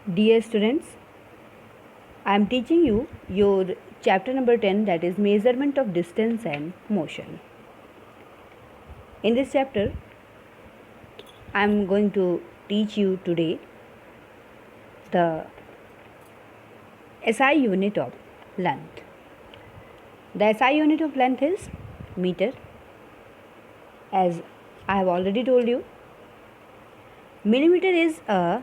Dear students, I am teaching you your chapter number 10, that is measurement of distance and motion. In this chapter, I am going to teach you today the SI unit of length. The SI unit of length is meter. As I have already told you, millimeter is a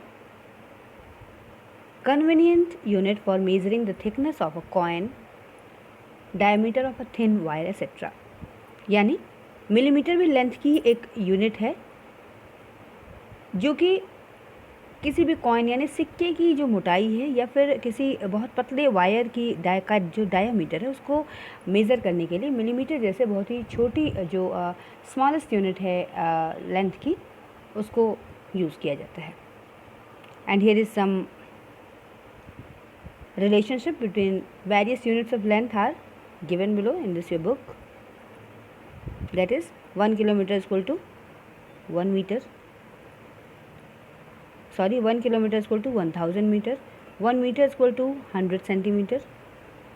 convenient unit for measuring the thickness of a coin, diameter of a thin wire, etc. यानी millimetre भी length की एक unit है जो कि किसी भी coin यानी सिक्के की जो मोटाई है या फिर किसी बहुत पतले वायर की का जो डायामीटर है उसको मेज़र करने के लिए मिलीमीटर जैसे बहुत ही छोटी जो स्मॉलेस्ट यूनिट है लेंथ की उसको यूज़ किया जाता है. And here is some relationship between various units of length are given below in this your book. That is 1 kilometer is equal to 1 meter. 1 kilometer is equal to 1000 meter. 1 meter is equal to 100 centimeter.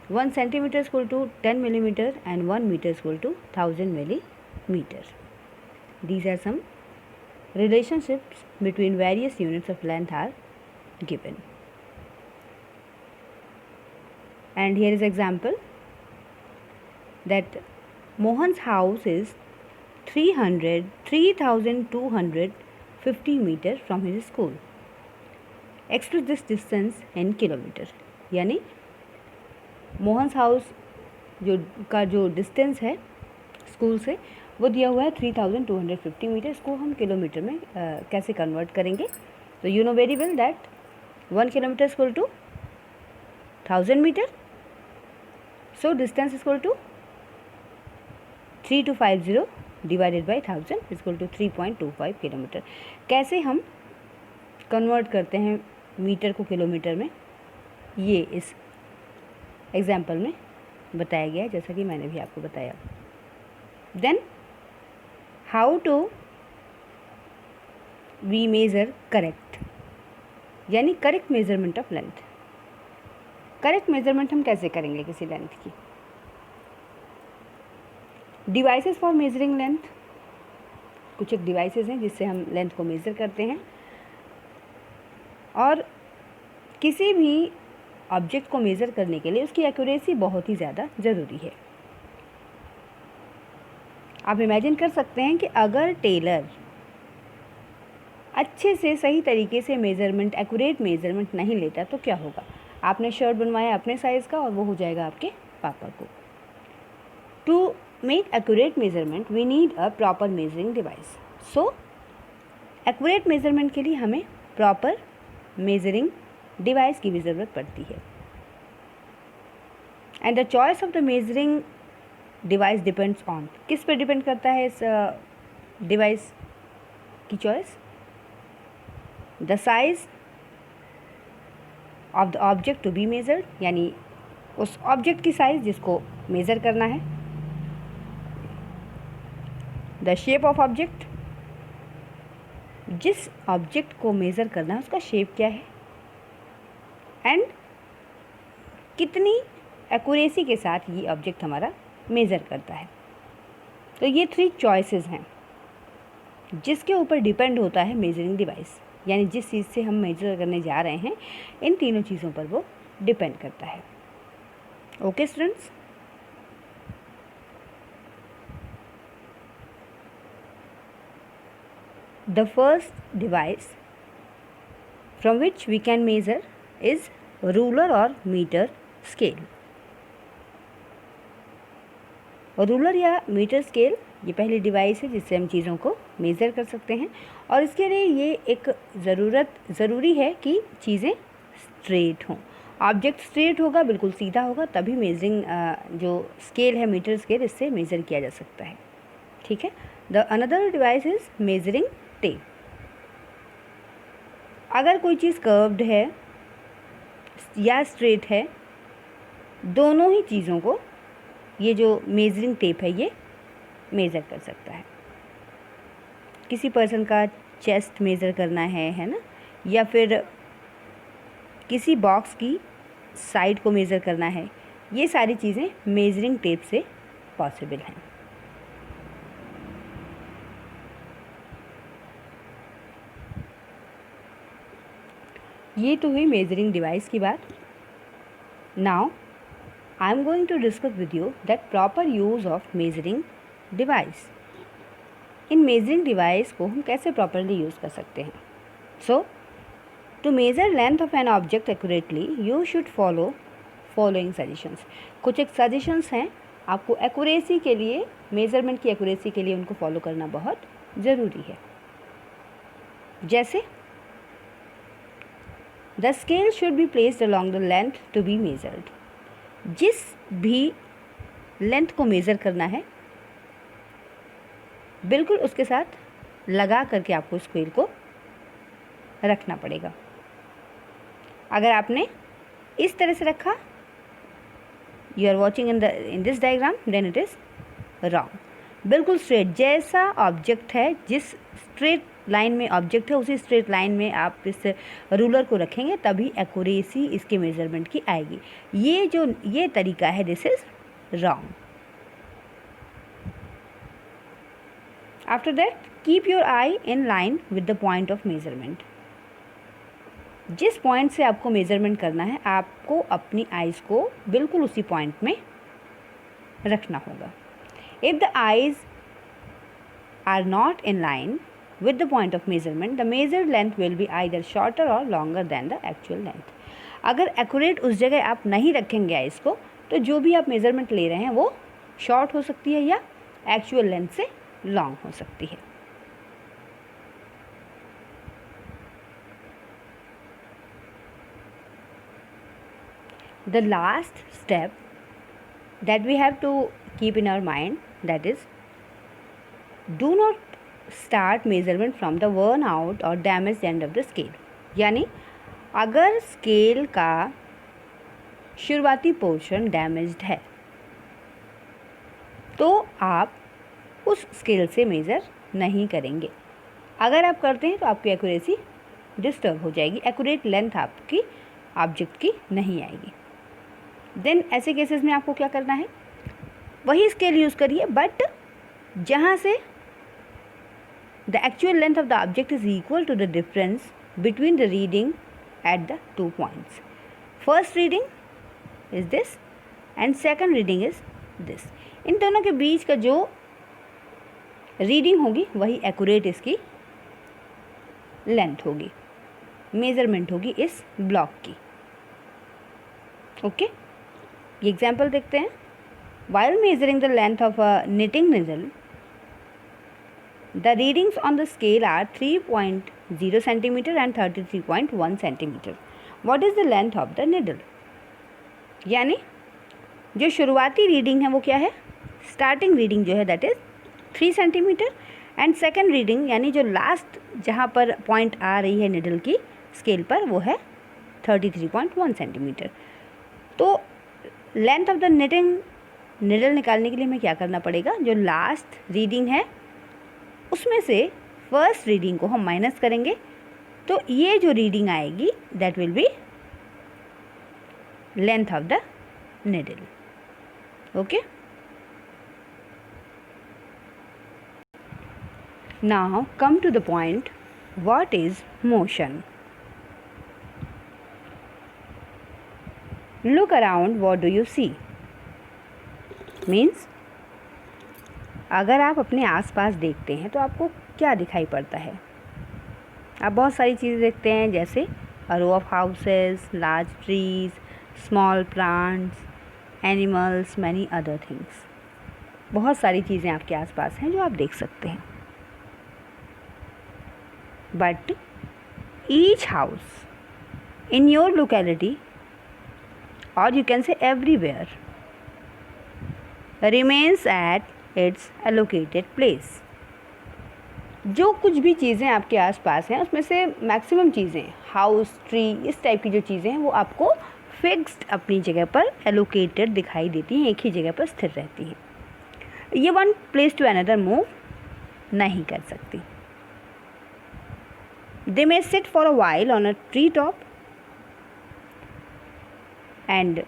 1 centimeter is equal to 10 millimeter and 1 meter is equal to 1000 millimeter. These are some relationships between various units of length are given. And here is example that Mohan's house is 3250 meter from his school. Express this distance in kilometer. यानी Mohan's house जो distance है school से वो दिया हुआ है 3250 metre. इसको हम किलोमीटर में कैसे कन्वर्ट करेंगे? तो you know very well that 1 kilometre equal to 1000 metre. So distance is equal to 3250 divided by 1000 is equal to 3.25 kilometre. कैसे हम कन्वर्ट करते हैं मीटर को किलोमीटर में, ये इस एग्जाम्पल में बताया गया है जैसा कि मैंने भी आपको बताया. Then how to we measure correct, यानी correct measurement of length. Correct measurement हम कैसे करेंगे किसी लेंथ की? Devices for measuring length. कुछ एक डिवाइसेस हैं जिससे हम लेंथ को मेज़र करते हैं और किसी भी ऑब्जेक्ट को मेज़र करने के लिए उसकी एक्यूरेसी बहुत ही ज़्यादा ज़रूरी है. आप इमेजिन कर सकते हैं कि अगर टेलर अच्छे से सही तरीके से मेज़रमेंट एक्यूरेट मेज़रमेंट नहीं लेता तो क्या होगा? आपने शर्ट बनवाया अपने साइज़ का और वो हो जाएगा आपके पापा को. To make accurate measurement we need a proper measuring device. So accurate measurement के लिए हमें प्रॉपर मेजरिंग डिवाइस की भी ज़रूरत पड़ती है. And the choice of the measuring device depends on, किस पे डिपेंड करता है इस डिवाइस की choice? The size of the object to be measured, यानी उस ऑब्जेक्ट की साइज़ जिसको मेज़र करना है. द शेप ऑफ ऑब्जेक्ट, जिस ऑब्जेक्ट को मेज़र करना है उसका शेप क्या है. एंड कितनी एक्यूरेसी के साथ ये ऑब्जेक्ट हमारा मेज़र करता है. तो ये 3 चॉइसेस हैं जिसके ऊपर डिपेंड होता है मेजरिंग डिवाइस, यानी जिस चीज़ से हम मेजर करने जा रहे हैं इन तीनों चीज़ों पर वो डिपेंड करता है. Okay students, the first device from which we can measure is ruler और मीटर स्केल. रूलर या मीटर स्केल ये पहली डिवाइस है जिससे हम चीज़ों को मेज़र कर सकते हैं और इसके लिए ये एक ज़रूरी है कि चीज़ें स्ट्रेट हों. ऑब्जेक्ट स्ट्रेट होगा, बिल्कुल सीधा होगा, तभी मेजरिंग जो स्केल है मीटर स्केल इससे मेज़र किया जा सकता है. ठीक है. The another device is measuring tape. अगर कोई चीज़ कर्व्ड है या स्ट्रेट है, दोनों ही चीज़ों को ये जो मेजरिंग टेप है ये मेज़र कर सकता है. किसी पर्सन का चेस्ट मेज़र करना है ना, या फिर किसी बॉक्स की साइड को मेज़र करना है, ये सारी चीज़ें मेजरिंग टेप से पॉसिबल हैं। ये तो हुई मेजरिंग डिवाइस की बात। Now I am going to discuss with you that proper use of measuring device. इन मेजरिंग डिवाइस को हम कैसे प्रॉपरली यूज़ कर सकते हैं। So to measure length of an object accurately you should follow following suggestions. कुछ एक suggestions हैं, आपको एक्यूरेसी के लिए, मेज़रमेंट की एक्यूरेसी के लिए उनको फॉलो करना बहुत ज़रूरी है। जैसे the scale should be placed along the length to be measured. जिस भी लेंथ को मेज़र करना है बिल्कुल उसके साथ लगा करके आपको स्केल को रखना पड़ेगा। अगर आपने इस तरह से रखा, you are watching in this diagram, then it is wrong. बिल्कुल स्ट्रेट, जैसा ऑब्जेक्ट है, जिस स्ट्रेट लाइन में ऑब्जेक्ट है उसी स्ट्रेट लाइन में आप इस रूलर को रखेंगे, तभी एक्यूरेसी इसके मेज़रमेंट की आएगी। ये तरीका है, this is wrong. After that keep your I in line with the point of measurement. जिस पॉइंट से आपको मेज़रमेंट करना है, आपको अपनी आइज़ को बिल्कुल उसी पॉइंट में रखना होगा। If the eyes are not in line with the point of measurement, the measured length will be either shorter or longer than the actual length. अगर एक्यूरेट उस जगह आप नहीं रखेंगे आइस को, तो जो भी आप मेज़रमेंट ले रहे हैं वो शॉर्ट हो सकती है या एक्चुअल लेंथ से लॉन्ग हो सकती है। The last step that we have to keep in our mind, that is, do not start measurement from the worn out or damaged end of the scale। यानी अगर स्केल का शुरुआती portion damaged है तो आप उस स्केल से measure नहीं करेंगे। अगर आप करते हैं तो आपकी एक्यूरेसी डिस्टर्ब हो जाएगी, एक्यूरेट लेंथ आपकी ऑब्जेक्ट की नहीं आएगी। देन ऐसे केसेस में आपको क्या करना है, वही स्केल यूज़ करिए, बट जहाँ से the actual length of the object is equal to the difference between the reading at the 2 points. First reading is this and second reading is this. इन दोनों के बीच का जो रीडिंग होगी वही एक्यूरेट इसकी लेंथ होगी, मेज़रमेंट होगी इस ब्लॉक की। ओके, ये एग्जाम्पल देखते हैं। While measuring the length of a knitting needle, the readings on the scale are 3.0 centimeter and 33.1 centimeter. What is the length of the needle? यानी जो शुरुआती रीडिंग है वो क्या है, स्टार्टिंग रीडिंग जो है that is 3 centimetre, and second reading यानी जो लास्ट जहाँ पर पॉइंट आ रही है निडल की स्केल पर वो है 33.1 सेंटीमीटर। तो लेंथ ऑफ द निडल निकालने के लिए हमें क्या करना पड़ेगा, जो लास्ट रीडिंग है उसमें से फर्स्ट रीडिंग को हम माइनस करेंगे, तो ये जो रीडिंग आएगी that will be length of the needle. Okay, now come to the point, what is motion. Look around, what do you see. Means अगर आप अपने आसपास देखते हैं तो आपको क्या दिखाई पड़ता है। आप बहुत सारी चीज़ें देखते हैं, जैसे a row of houses, large trees, small plants, animals, many other things. बहुत सारी चीज़ें आपके आसपास हैं जो आप देख सकते हैं। But each house in your locality, or you can say everywhere, remains at its allocated place. जो कुछ भी चीज़ें आपके आसपास हैं उसमें से मैक्सिमम चीज़ें, हाउस, ट्री, इस टाइप की जो चीज़ें हैं वो आपको फिक्स्ड अपनी जगह पर एलोकेटेड दिखाई देती हैं, एक ही जगह पर स्थिर रहती हैं। ये one place to another move नहीं कर सकती। They may sit for a while on a tree top, and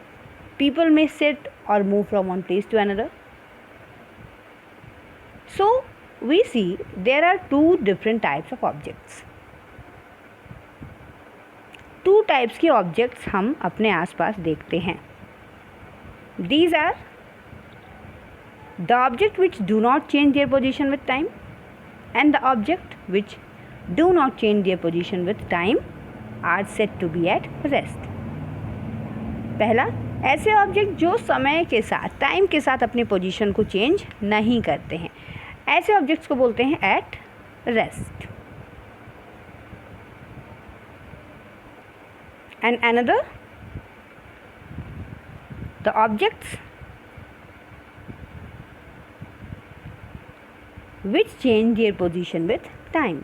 people may sit or move from one place to another. So we see there are two different types of objects. Two types के objects हम अपने आसपास देखते हैं. These are the object which do not change their position with time and the object which do not change their position with time are said to be at rest. पहला, ऐसे object जो समय के साथ, टाइम के साथ अपनी position को चेंज नहीं करते हैं, ऐसे ऑब्जेक्ट्स को बोलते हैं at rest. And another, the objects which change their position with time.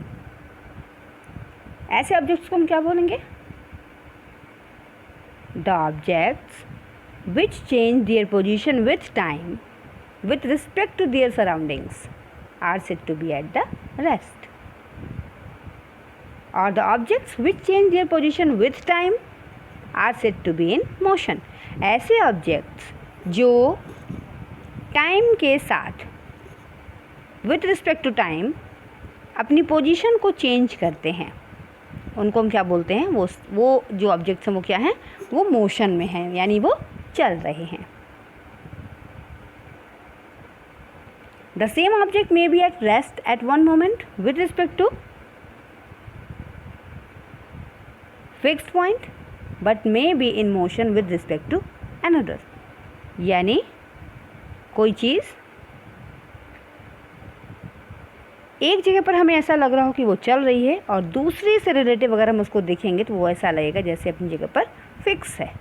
ऐसे ऑब्जेक्ट्स को हम क्या बोलेंगे? The objects which change their position with time with respect to their surroundings are said to be at the rest. Or the objects which change their position with time are said to be in motion. ऐसे objects जो time के साथ with respect to time अपनी position को change करते हैं, उनको हम क्या बोलते हैं? वो जो ऑब्जेक्ट्स हैं वो क्या हैं? वो मोशन में हैं, यानी वो चल रहे हैं. The same object may be at rest at one moment with respect to fixed point but may be in motion with respect to another. यानी कोई चीज़ एक जगह पर हमें ऐसा लग रहा हो कि वो चल रही है और दूसरी से रिलेटिव अगर हम उसको देखेंगे तो वो ऐसा लगेगा जैसे अपनी जगह पर फिक्स है.